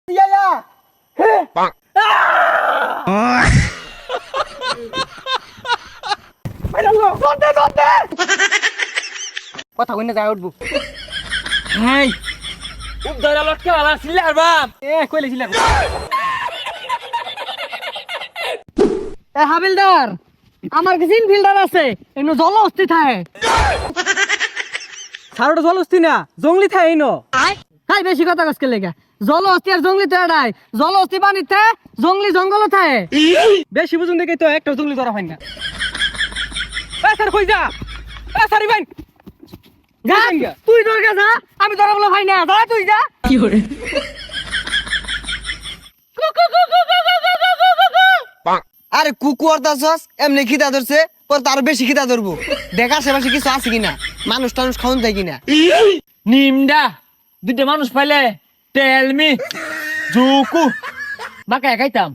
ইয়া কথা কইনা যায় উঠবো হাই উদ্ধার লটকে আলা ছিল আর বাপ কইলেছিল হাবিলদার আমার কাছে ফিল্টার আছে এনো জল অস্থি থাকে সারোটা জল অস্থি না জঙ্গলি থাকে এনো হাই বেশি কথা কসকে লেগা জল অস্থি আর জঙ্গলি তো এটাই জল অস্থি পানিতে জঙ্গলি জঙ্গল থাকে বেশি বুঝুন দেখে তো একটা জঙ্গলি ধরা হয় না স্যার কই যা স্যার ইবেন যা তুই ধরকে যা আমি ধরা বলে ভাই না যা তুই যা কি করে আরে কুকুর দাসস এমনি খিদা ধরছে পর তার বেশি খিদা ধরবো দেখ আশেপাশে কিছু আছে কিনা মানুষ টানুষ খাওয়ান যায় কিনা নিমডা দুইটা মানুষ পাইলে টেল মি জুকু বাকা খাইতাম